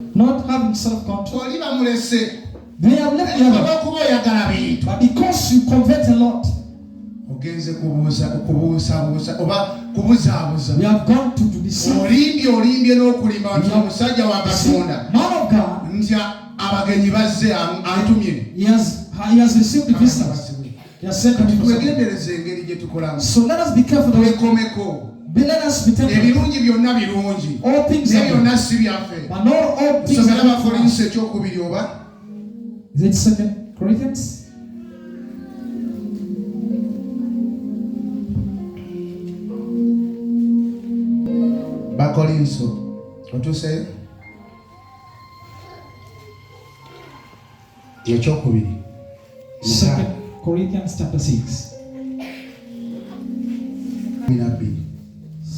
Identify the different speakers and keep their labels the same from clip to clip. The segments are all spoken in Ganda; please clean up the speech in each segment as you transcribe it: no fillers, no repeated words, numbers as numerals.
Speaker 1: Not having self-control.
Speaker 2: They have left you alone.
Speaker 1: But because you convert a lot, we have gone to deceive. Man of God, he has received the visitors. He has sent them. So let us be careful. Let us be careful. All things are good, but not all things are good. Is it 2 Corinthians?
Speaker 2: What to say? Yechokubiri.
Speaker 1: 2 Corinthians chapter 6.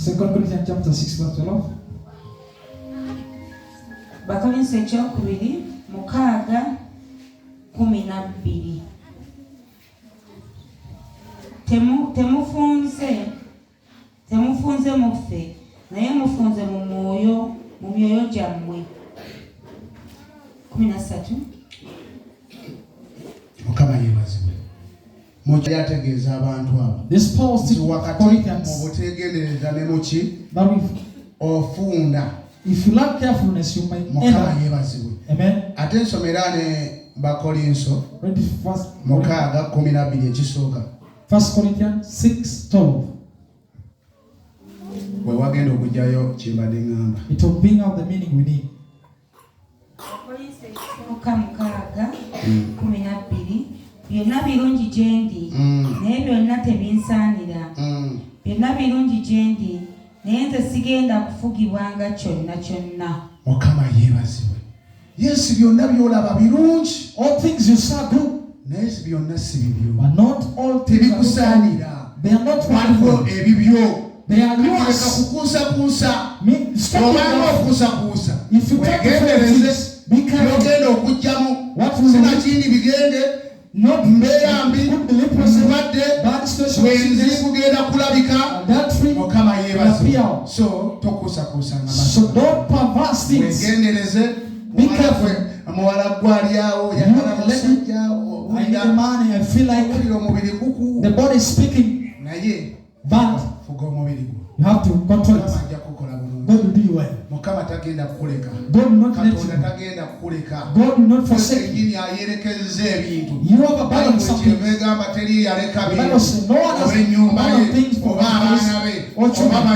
Speaker 1: 2 Corinthians chapter 6 verse 12.
Speaker 3: Bakolinso ekyokubiri mukaaga 12. Temufunze mufe naye mufunze mu myoyo gyammwe. 13.
Speaker 2: Mukama yebazibwe. Moja yategeeza abantu abo.
Speaker 1: This Paul still Corinthians.
Speaker 2: Obutegendereza ne muki
Speaker 1: that
Speaker 2: ofunda.
Speaker 1: If you lack carefulness, you might end up. Amen.
Speaker 2: Ate nsomera ne Bakolinso mukaaga 12 ekisooka.
Speaker 1: 1 Corinthians 6:12.
Speaker 2: We wagenda okujjayo kyembadde ngamba.
Speaker 1: It will bring out the meaning we need.
Speaker 3: Mukaaga 12 byonna birungi gye ndi naye byonna tebinsaanira. Byonna birungi gye ndi naye nze sigenda kufugibwanga kyonna.
Speaker 2: Mukama yeebazibwe. Yes, byonna byolaba birungi.
Speaker 1: All things you saw good.
Speaker 2: Naye byonna si bibyo.
Speaker 1: But not all things
Speaker 2: tebikusaanira.
Speaker 1: They are not
Speaker 2: waliwo ebibyo.
Speaker 1: They are yours.
Speaker 2: Kukuusa.
Speaker 1: If you
Speaker 2: wegendereze byogenda okujjamu sinakindi bigende mbeera mbi mulwadde wenzi kugenda kulabika. Mukama yeebazibwe. So tokuusakuusanga.
Speaker 1: So don't perverse things.
Speaker 2: Wegendereze.
Speaker 1: Be careful.
Speaker 2: Amawala gwalyawo yakala musajjawo.
Speaker 1: I need a man. I feel like the body is speaking.
Speaker 2: Naye
Speaker 1: but you have to control it. God will do you well. God will not let you. God will not forsake you. You have a balance of things. The Bible says no one has a balance of things for his or children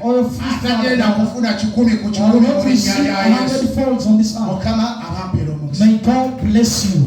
Speaker 1: or your family. Or not receive 100 folds on this earth. May God bless you.